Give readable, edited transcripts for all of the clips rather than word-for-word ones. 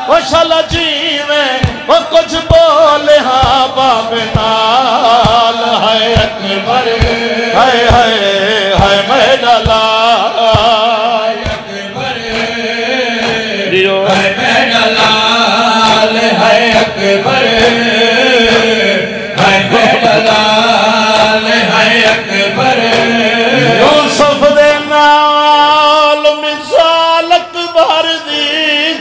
وہ شالا جیویں وہ کچھ بولے ہاں باب نال ہے اکبر ہے میرا لال اکبر ہے میرا لال ہے اکبر ہے میرا لال ہے اکبر یوسف دے نال مثال اکبر دی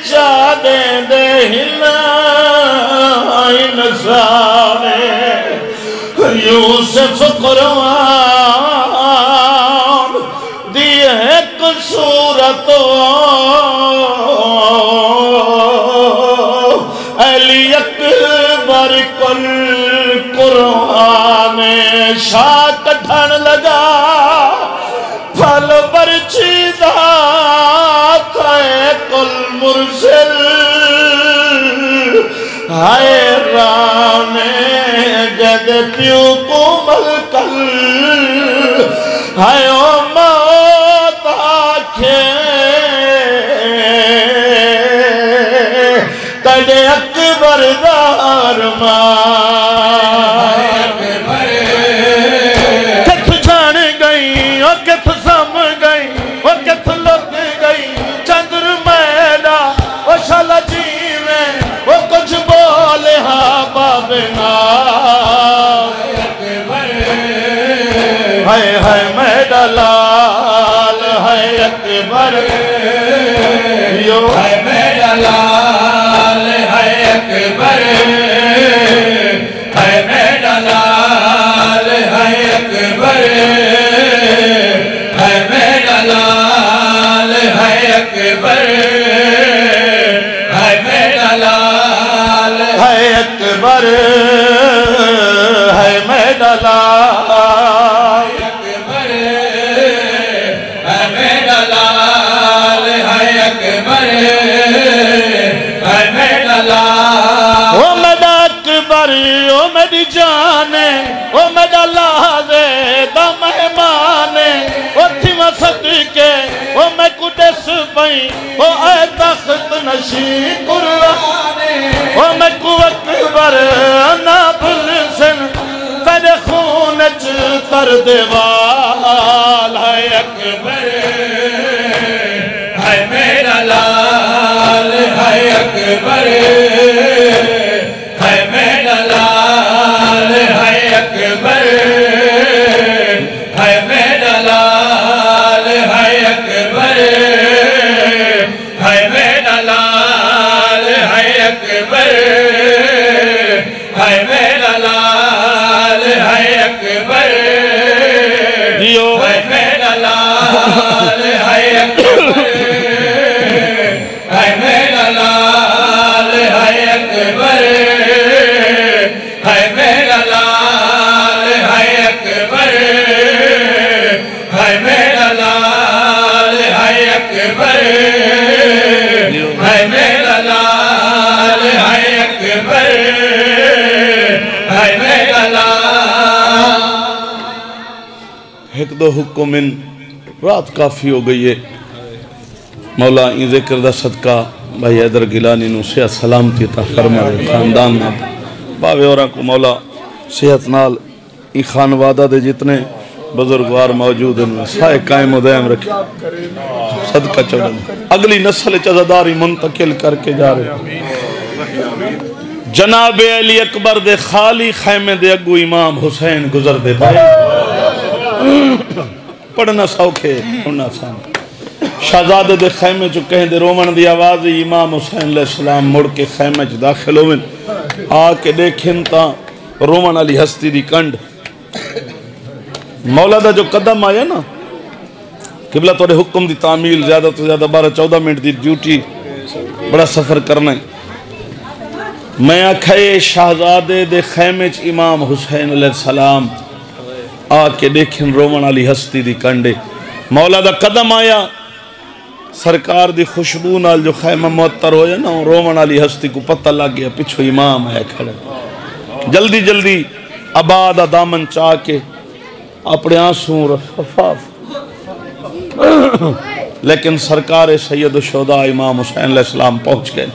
چادے دے ہلائی نسانے یوسف قرآن دی ایک صورت علی اکبر کل قرآن شاہ کٹھن لگا پھل برچی دات ہے کل مرسل حیران جد پیو کو ملکل ہے او موت آکھے تڑے اکبر دار کتھ جان گئی او کتھ سم گئی او کتھ لگ گئی چندر میلا او شالا جیویں او کچھ بولے ہاں بابنا ہے میرا لال ہے اکبر یو ہے میرا لال ہے اکبر ہے میرا لال ہے اکبر ہے میرا لال ہے اکبر ہے میرا لال ہے اکبر ہے میرا لال او میری جانے او میرا لازے دا مہمانے او تھی میں صدقے او میں کدس پئی او اے تخت نشی قرآنے او میں کو اکبر نا بلسن تیرے خونچ تر دیوال ہے اکبر ہے میرا لال ہے اکبر ہے میرا لال ہے اکبر ہے میرا لال ہے اکبر ہے میرا لال ہے اکبر ہے میرا لال ہے اکبر دیو ہے میرا لال ہے اکبر ہے میرا لال ہے اکبر ہے میرا لال ہے اکبر ہے میرا لال ہے اکبر ہے میرا لال ہے اکبر ہے میرا لال ایک دو حکمن رات کافی ہو گئی ہے مولا این ذکر دا صدقہ بھائی حیدر گیلانی نو صحت سلامتی تا فرمائے خاندان نہ باوے اورا کو مولا صحت نال ای خانوادہ دے جتنے بزرگوار موجود ہیں سائے قائم و دائم رکھے صدقہ چڑھن اگلی نسل چزداری منتقل کر کے جا رہے جناب علی اکبر دے خالی خیمے دے اگو امام حسین گزر دے پائے پڑھنا سوکھے پڑھنا سان شہزادے دے خیمے چو کہیں دے رومن دی آوازی امام حسین علیہ السلام مڑ کے خیمے چو داخل ہوئے آکے دیکھیں تا رومن علی ہستی دی کنڈ مولا دا جو قدم آیا نا قبلہ توڑے حکم دی تعمیل زیادہ تو زیادہ 12-14 منٹ دی ڈیوٹی بڑا سفر کرنا ہے میں آکھائے شہزادے دے خیمے چ امام حسین علیہ السلام آکے دیکھیں رومن علی ہستی دی کنڈے مولا دا قدم آیا سرکار دی خوشبو نال جو خیمہ معطر ہویا نا رومن علی ہستی کو پتہ لگ گیا پچھو امام ہے کھڑے جلدی جلدی آباد دامن چاہ کے اپنے آنسوں رفاف لیکن سرکار سید الشہداء امام حسین علیہ السلام پہنچ گئے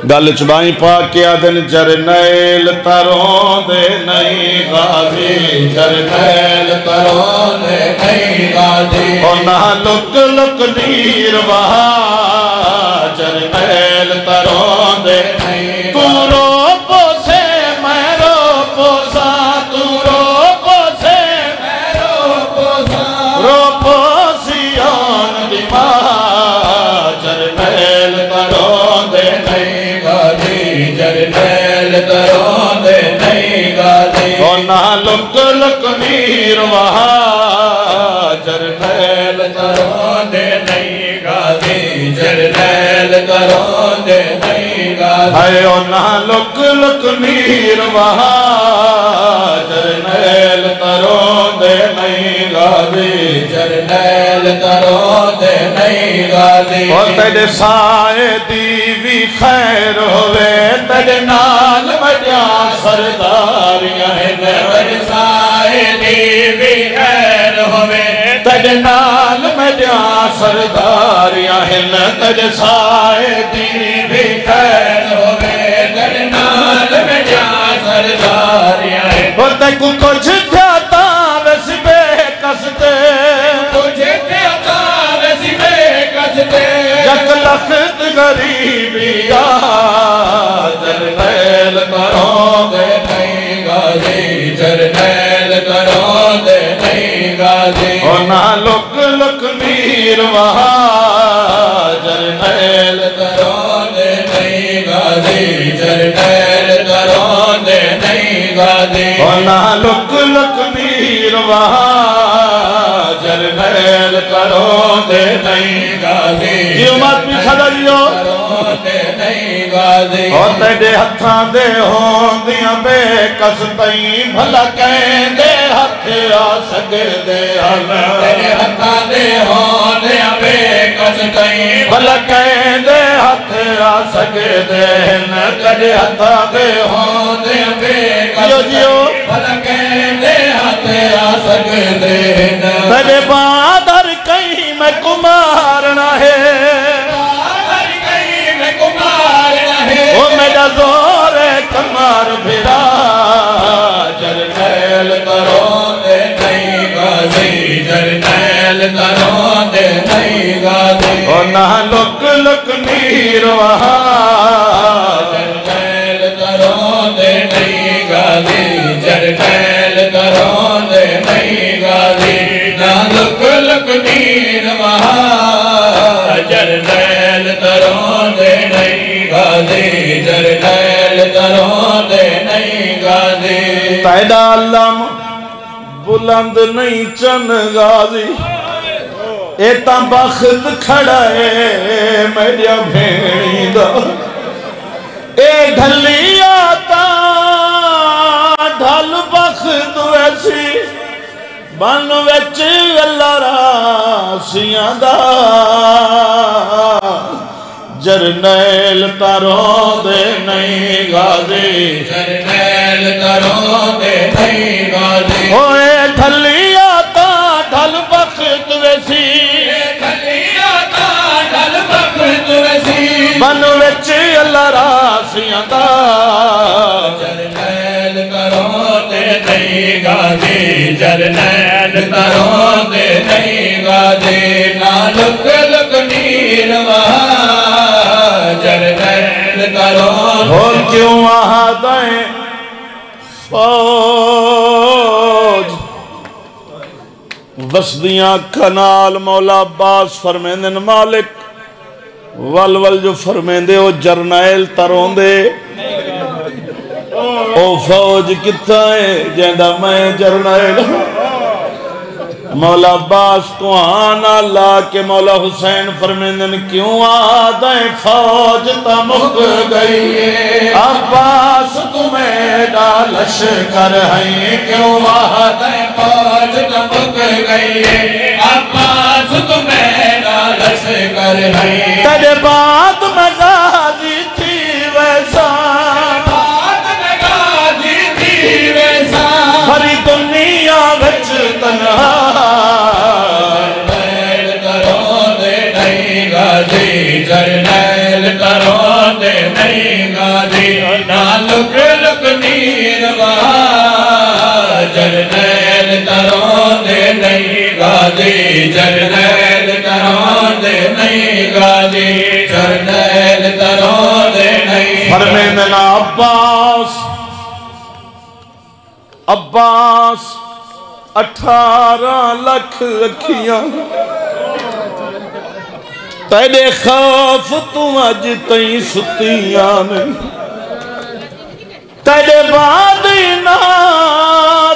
گل چبائیں پاک کیا دن جرنیل تروں دے نہیں غازی جرنیل تروں دے نہیں غازی اور نہ لک لک نیر وہا جرنیل تروں دے نہیں تو رو پوسے میں رو پوسا تو رو پوسے میں رو پوسا رو پوسیان دی ماں جرنیل تروں دے نہیں غازی جرنیل تروں دے نہیں غازی اور نہ لک لک نیر وہا جرنیل تروں دے نہیں غازی جرنیل تروں دے نہیں غازی ہے اور نہ لک لک نیر وہا جرنیل تروں دے نہیں غازی جرنیل تروں دے نہیں غازی اور تیرے سائے دی بھی خیر ہوئے تیرے نال مجھا سرداریاں ہیں تیرے سائے دی بھی خیر ہوئے تیرے نال مجھا سرداریاں ہیں تیرے سائے دی بھی خیر ہوئے تیرے نال میں جا سرداریاں ہیں اور تے کو کچھ تھاتا ویسی بے کستے تجھے تھاتا ویسی بے کستے یک لخت غریبی جرنیل تروں دے نہیں غازی جرنیل تروں دے نہیں غازی اور نہ لک لک نیر وہا جرنیل تروں دے نہیں غازی جرنیل تروں دے نہیں غازی اور نہ لک لک نیر وہا جرنیل تروں دے نہیں غازی جیو مات بھی کھڑا جیو تروں دے نہیں غازی اور تیرے ہتھاں دے ہون دیاں بے کسطیں بھلا کہیں دے ہتھ آ سکے دے تیرے ہتھاں دے ہون دیاں بے کسطیں بھلا کہیں دے ہتھ آ سکے دے تیرے ہتھاں دے ہون دیاں بے جیو جیو بھلا کہیں دے ہاتھ آ سکتے تیرے بادر کہیں میں کمارنا ہے کہیں میں کمار رہے وہ میرا زور کمار بھرا جرنیل تروں دے نہیں غازی جرنیل تروں دے نہیں غازی اور نہ لک لک نیر وہا جرنیل تروں دے نہیں غازی جرنیل تروں دے نہیں غازی نہ لک لک نیر وہاں جرنیل تروں دے نہیں غازی جرنیل تروں دے نہیں غازی تیرا علم بلند نہیں چن غازی ایتا بخت کھڑا ہے میریا بھیڑی دا اے ڈھلی آتا ڈھل بخت ویسی بن وچ اللہ راسیاں دا جرنیل تروں دے نہیں غازی جرنیل تروں دے نہیں غازی ہوئے ڈھلی آتا ڈھل بخت ویسی بن وچ اللہ راسیاں دا جرنیل تروں دے نہیں غازی جرنیل تروں دے نہیں غازی نہ لک لک نیر وہاں جرنیل تروں اور کیوں وہاں دائیں فوج وسدیاں کنال مولا عباس فرمیندن مالک ول جو فرمیندے او جرنیل تروں دے او فوج کتا ہے جیندہ میں جرنیل مولا عباس کو آنا لا کے مولا حسین فرمیندن کیوں آدھیں فوج تمک گئی عباس تمہیں ڈالش کر ہیں کیوں آدھیں فوج تمک گئی عباس تمہیں ڈالش کر ہیں تیرے بات میں غازی تھی ویسا بھری دنیا وچ تنہا جرنیل تروں دے نہیں غازی جرنیل تروں دے نہیں غازی نہ لک لک نیر وہا جرنیل تروں دے نہیں غازی جرنیل تروں دے نہیں غازی جرنیل تروں دے نہیں فرمیندنا عباس 18 لکھ اکھیاں تیرے خوف تو اج تئیں ستیاں نہیں تیرے بعد نہ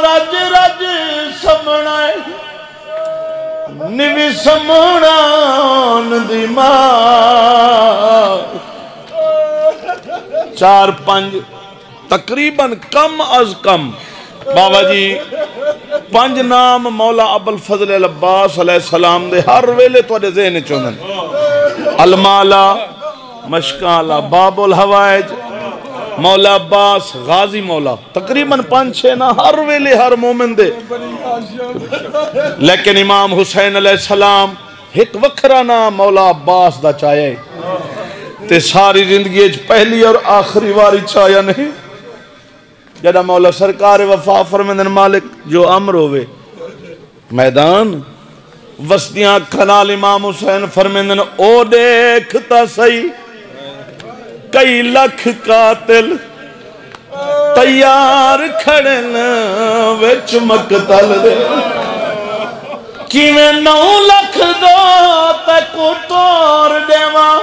رج رج سمنا نوی سمنان دی ماں 4-5 تقریباً کم از کم بابا جی 5 نام مولا ابوالفضل العباس علیہ السلام دے ہر ویلے تو ذہن چوندن المالا مشکالا باب الحوائج مولا عباس غازی مولا تقریباً 5-6 نا ہر ویلے ہر مومن دے لیکن امام حسین علیہ السلام ایک وکھرا نام مولا عباس دا چاہے تے ساری زندگی پہلی اور آخری واری چاہیا نہیں جدہ مولا سرکار وفا فرمندن مالک جو امر ہوئے میدان وسطیاں کھنال امام حسین فرمندن او دیکھتا سی کئی لکھ قاتل تیار کھڑن وچ مقتل دے کیویں 9 لکھ دو تک توڑ دیواں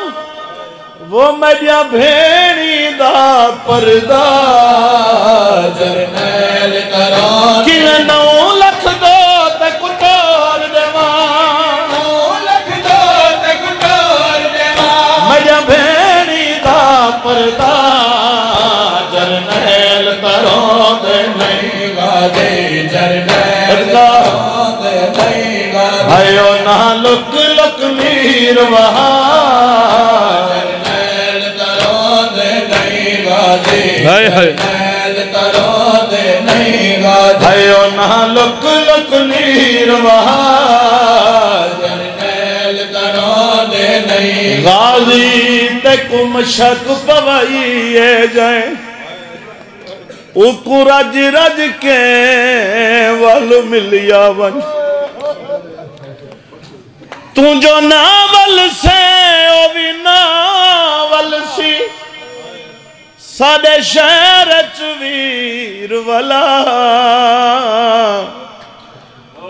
وہ میڈیا بھیڑی دا پردہ جرنیل تروں کیویں 9 لکھ دو تک توڑ دیواں 9 لکھ دو تک توڑ دیواں میڈیا بھیڑی دا پردہ جرنیل تروں دے نہیں غازی جرنیل تروں دے نہیں غازی آئیو نہ لک لک میر وہاں جرنیل تروں دے نہیں غازی آئیو نہ لک لک نیر وہاں جرنیل تروں دے نہیں غازی تے کم شک پوائیے جائیں اوکو رج رج کے وال ملیا ون تو جو ناول سے او بھی ناول سی ساڑے شہر چویر والا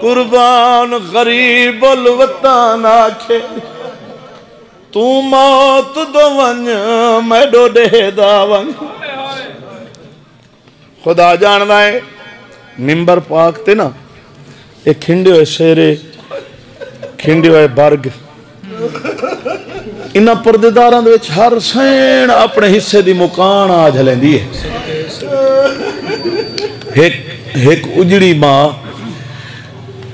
قربان غریب الوطن آکھے تو موت دو ونج میں ڈو دے دا ونج خدا جاندہ ہے ممبر پاک تے نا ایک کھنڈے ہوئے شیرے کھنڈے ہوئے برگ انہا پردیداران دے وچ ہر سین اپنے حصے دی مکان آج ہلیں دی ہے ایک اجڑی ماں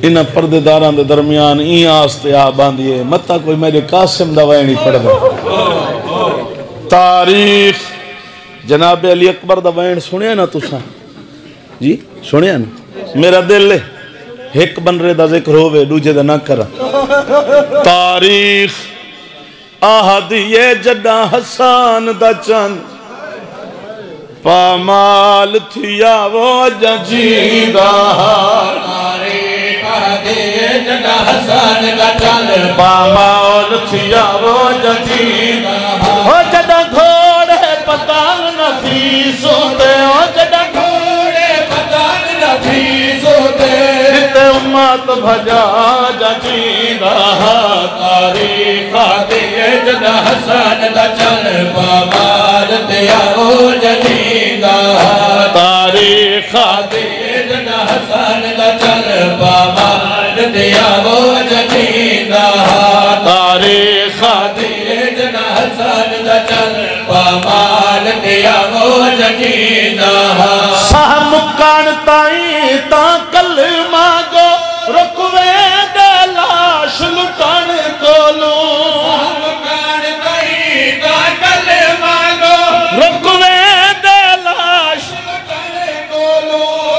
انہا پردیداران دے درمیان این آستے آبان دیئے مطا کوئی میرے قاسم دا وینی پڑھ دے تاریخ جناب علی اکبر دا وین سنیا نا تسا جی سنیا نا میرا دل لے ایک بن رہے دا ذکر ہوئے دوجہ دا نہ کرا تاریخ آہدیے جڈا حسان دا چند پامال تھیا وہ ججیدہ تاریخ آہدیے جڈا حسان دا چند پامال تھیا وہ ججیدہ وہ جڈا گھوڑے پتال نفیس ہوتے وہ جڈا گھوڑے پتال نفیس ہوتے جتے امت بھجا ججیدہ تاریخ آہدیے جڈا حسان دا چند پامال تھیا وہ ججیدہ تاریخ آہدیے جڈا حسان دا چند پامال تھیا وہ ججیدہ تاریخ آہدیے جڈا حسان دا چند پامال تھیا وہ ججیدہ سہم کانتائیں تا کل مانگو رکوے دے لاش لٹان کولوں رکوے دے لاش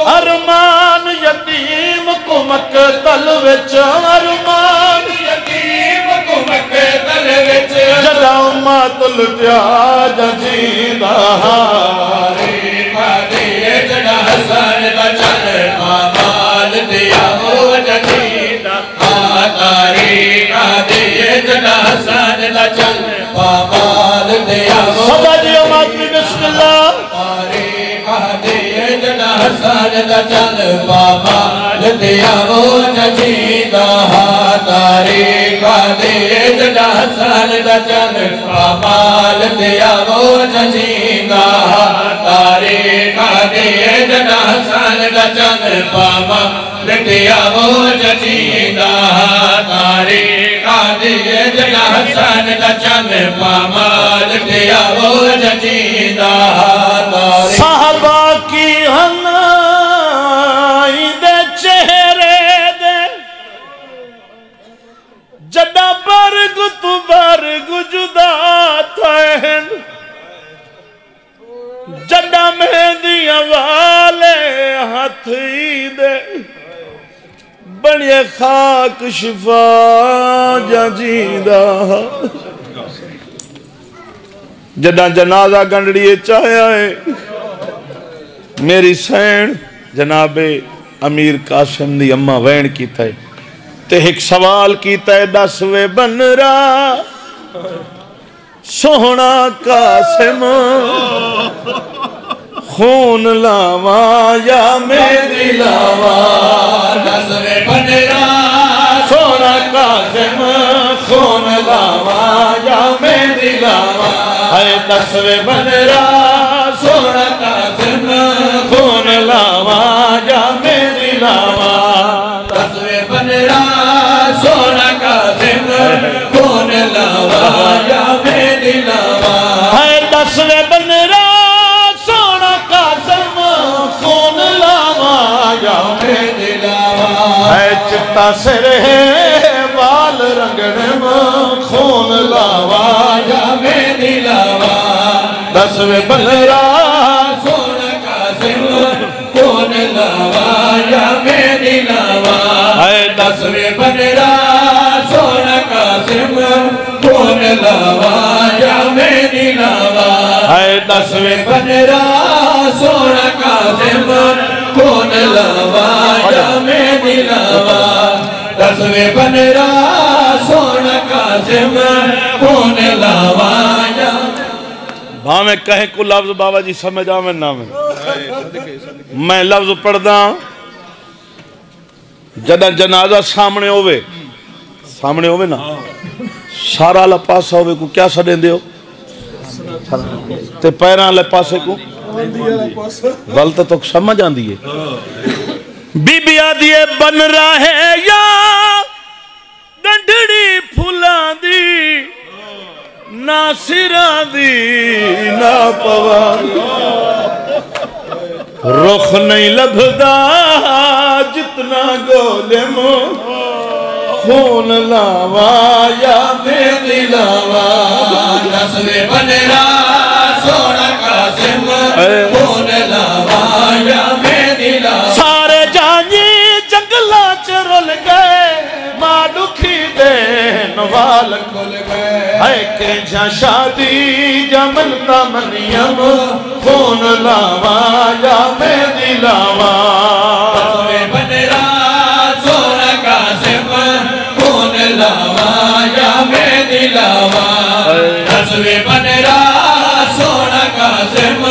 ارمان یتیم کو مقتل وچ ارمان یتیم کو مقتل وچ جدا امت تیا ججیدہ تاریخ دیئے جڑا حسن دا چل پامال دیا وہ ججیدہ تاریخ دیئے جڑا حسن دا چل پامال دیا وہ سبجیو ماتمی بسم اللہ تاریخ دیئے جڑا حسن دا چل پامال دیا وہ ججیدہ تاریخ دیئے جڑا حسن دا چل پامال دیا وہ ججیدہ تاریخ دیئے جڑا حسن دا چل پامال دیا وہ ججیدہ تاریخ دیئے جڑا حسن دا چل پامال دیا وہ ججیدہ صحابہ کی ہنائی دے چہرے دے جڑا برگ تو برگ جدا تھین جڑا مہندیاں والے ہتھی دے بڑے خاک شفا ججیدہ جڑا جنازہ گنڈڑیے چاہیا ہے میری سین جناب امیر قاسم دی اممہ وین کیتا ہے تے ایک سوال کیتا ہے 10ویں بنرا سوہنا قاسم خون لاواں یا میری لاواں 10ویں بنرا سوہنا قاسم خون لاواں یا میری لاواں ہے 10ویں بنرا سوہنا قاسم خون لاواں یا میری لاواں 10ویں بنرا سونا قاسم خون لاواں یا میری لاواں ہے 10ویں بنرا سونا قاسم خون لاواں یا میری لاواں ہے چتا سر ہے بال رنگڑ خون لاواں یا میری لاواں 10ویں بنرا سونا قاسم خون لاواں یا میری لاواں ہے 10ویں بنرا سونا قاسم خون لاواں یا میری لاواں ہے 10ویں بنرا سونا قاسم خون لاواں یا میری لاواں 10ویں بنرا سونا قاسم خون لاواں یا بھاں میں کہیں کو لفظ بابا جی سمجھ آمیں نام ہے میں لفظ پڑھ دا جدہ جنازہ سامنے ہوئے نا سارا اللہ پاسا ہوئے کو کیا سڑیں دے ہو تے پیران اللہ پاسے کو غلط تو سمجھ آن دیئے بی بی آدھیے بن رہے یا ڈنڈڑی پھولان دی ناصران دی نا پوان رخ نہیں لبھدا جتنا گولم خون لاواں یا میری لاواں 10ویں بنرا سونا قاسم خون لاواں یا میری لاواں سارے جانجی جنگلہ چرل گئے ماں دکھی دین وال کھل گئے ہے کہ جہاں شادی جملتا منیم خون لاواں یا میری لاواں 10ویں بنرا سونا قاسم خون لاواں یا میری لاواں 10ویں بنرا سونا قاسم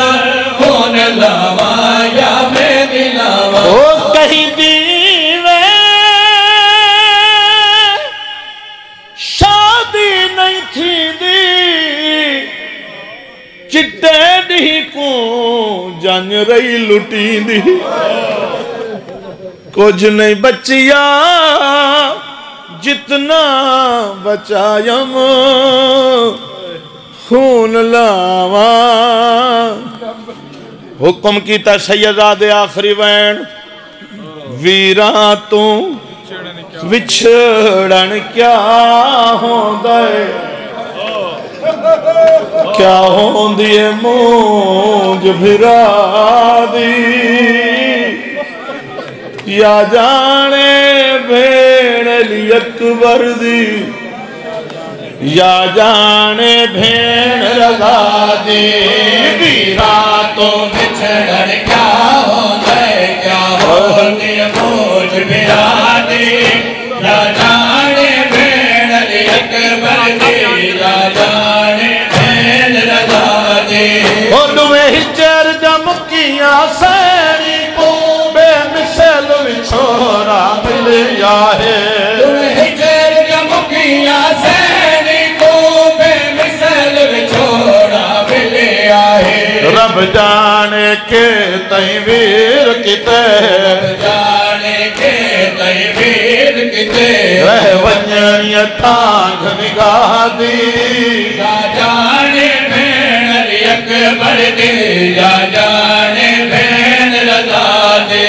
خون لاواں یا میری لاواں او کہیں دیوے شادی نہیں تھی دی چٹے دی کو جان رہی لٹی دی کچھ نہیں بچیا جتنا بچایم خون لاواں حکم کیتا سیداد آخری وین ویران تو وچھڑن کیا ہوں دے کیا ہوں دیئے مونج بھرا دی یا جانے بھیڑ لی اکبر دی یا جانے بھین رضا دی راتوں بچھڑن کیا ہوندے کیا ہوندی موج بھرا دی یا جانے بھین علی اکبر دی یا جانے بھین رضا دی دوے ہجر جمکیاں سینی کو بے مثل وچھوڑا ملیا ہے دوے ہجر جمکیاں سینی کو بے مثل وچھوڑا ملیا ہے رب جانے کے تیویر کتے جانے کے تیویر کتے رہ ونجنی تانگ نگاہ دی یا جانے بھین علی اکبر دی یا جانے بھین رضا دی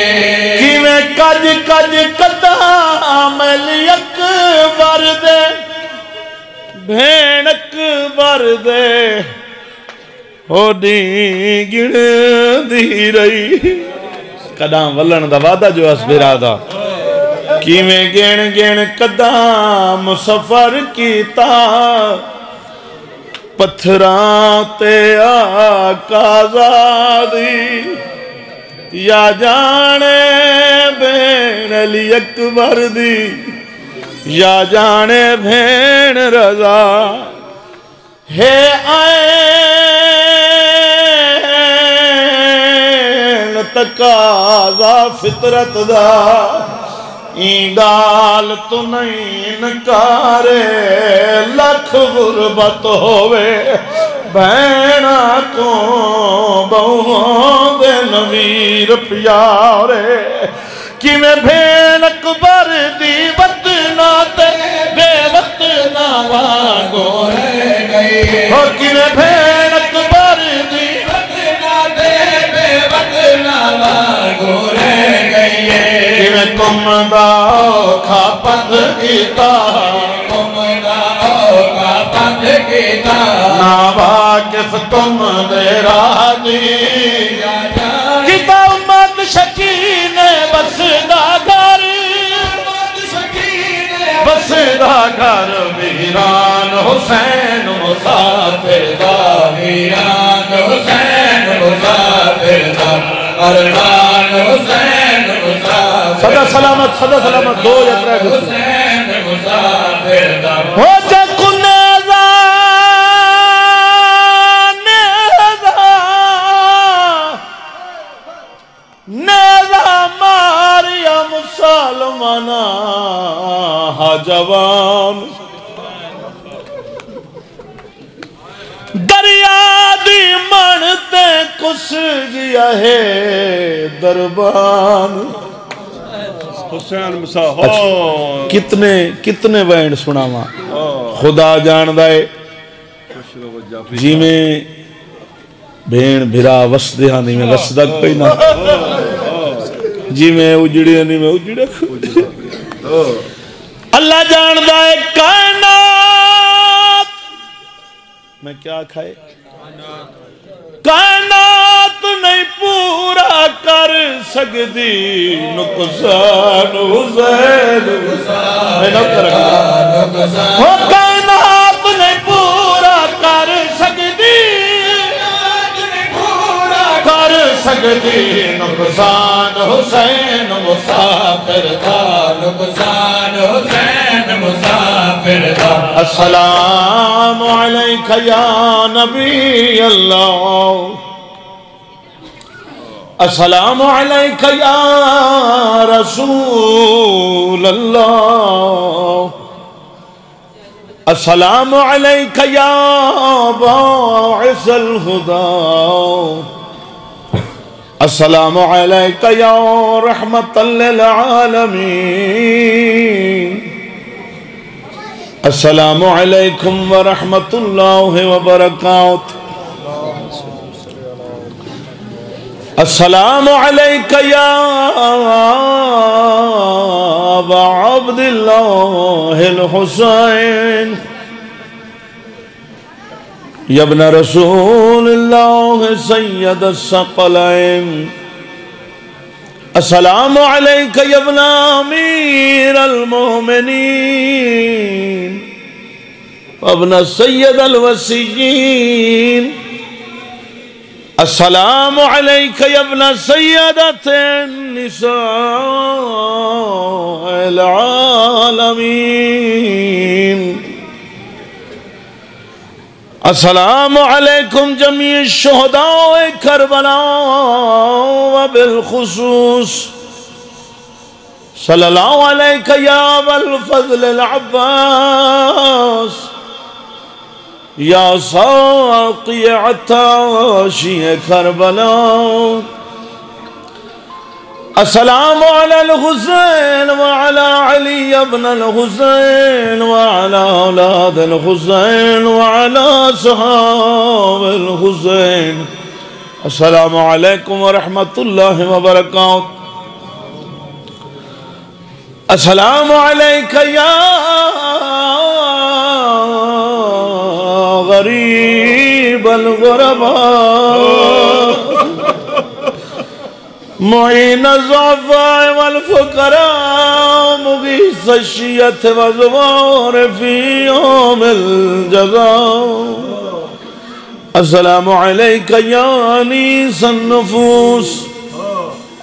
کیویں کج کج قدام علی اکبر دے بھین اکبر دے ہو دی گن دی رہی قدام ولن دا وعدہ جو اس برادا کیویں گن گن قدام سفر کیتا پتھران تے آقا زادی یا جانے بین علی اکبر دی یا جانے بین رضا ہے آئین تقاضا فطرت دا این گال تو نہیں نکارے لکھ غربت ہوئے بہنا کو بہوں دے نویر پیارے کی میں بھین اکبر دی وطنہ تے بے وطنہ وانگو رہ گئی ہو کی میں بھین اکبر دی وطنہ تے بے وطنہ وانگو رہ گئی کہ میں تم دا اوکھا پند کیتا تم دا اوکھا پند کیتا نا واقف تم دے راضی کیتا امت شکین بسدہ گھر بسدہ گھر ویران حسین مسافر دا ویران حسین مسافر دا ارمان حسین مسافر صدا سلامت دو یا ترے گھر حسین مسافر دا ہو جا کنیزہ نیزہ ماریا مسلمانہ ہا جوان دریا دی منتے کس گیا ہے دربان حسین مساح کتنے وینڈ سنا ماں خدا جان دائے جی میں بھین بھرا وسدہ نہیں میں وسدہ کوئی نہ جی میں اجڑی نہیں میں اجڑی اللہ جان دائے کائنات میں کیا کھائے کائنات نہیں پورا کر سکتی نقصان حسین میں نہ کرگا وہ کائنات نہیں پورا کر سکتی نقصان حسین مسافر تھا نقصان حسین مسافر دا السلام علیکہ یا نبی اللہ السلام علیکہ یا رسول اللہ السلام علیکہ یا باعث الہدى السلام علیکہ یا رحمت للعالمین السلام علیکم ورحمت اللہ وبرکاتہ السلام علیکہ یا ابا عبداللہ الحسین یا ابن رسول اللہ سید الثقلین السلام علیکہ یا ابن امیر المومنین وابن سید الوسیین السلام علیک یا ابن سیدت النساء العالمین السلام علیکم جمیع الشہداء کربلا وبالخصوص صلی اللہ علیک یا ابا الفضل العباس یا ساقی عطاشی کربلا السلام علی الحسین وعلى علی ابن الحسین وعلى اولاد الحسین وعلى صحاب الحسین السلام علیکم ورحمت اللہ وبرکاتہ السلام علیک یا غریب الغرباء معین الضعفاء والفقراء مغیث الشیعة والزوار فی یوم الجزاء السلام علیک یا انیس النفوس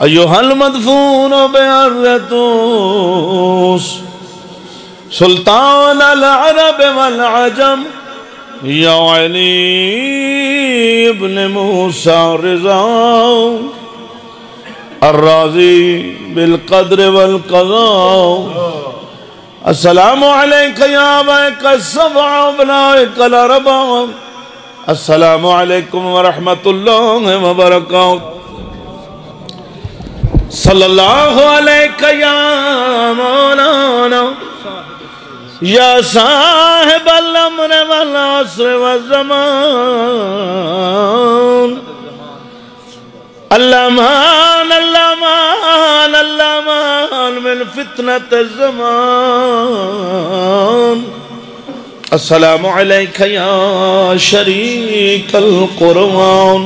ایوہ المدفون بأرطوس سلطان العرب والعجم یا علی ابن موسیٰ رضا الراضی بالقدر والقضاء السلام علیک یا ابائک السبع ابنائک الاربع السلام علیکم ورحمت اللہ وبرکاتہ صلی اللہ علیہ یا مولانا یا صاحب الامر والعصر والزمان الامان الامان الامان من فتنة الزمان السلام علیک یا شریک القرآن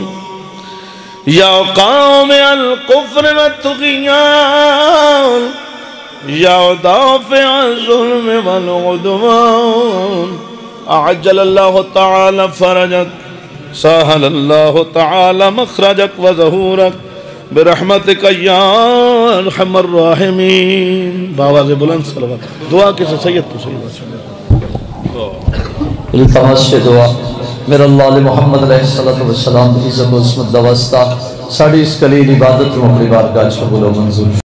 یا قوم الکفر والطغیان یا دافع الظلم والعدوان اعجل اللہ تعالی فرجک ساہل اللہ تعالی مخرجک وظہورک برحمتک یا ارحم الراحمین باواز بلند صلوات دعا کسے سید تو سید التماس سے دعا میرا اللہ علیہ محمد علیہ السلام عزت و عصمت دوستہ ساڑھی اس کلیل عبادت و اپنی بارگاہ قبول و منظور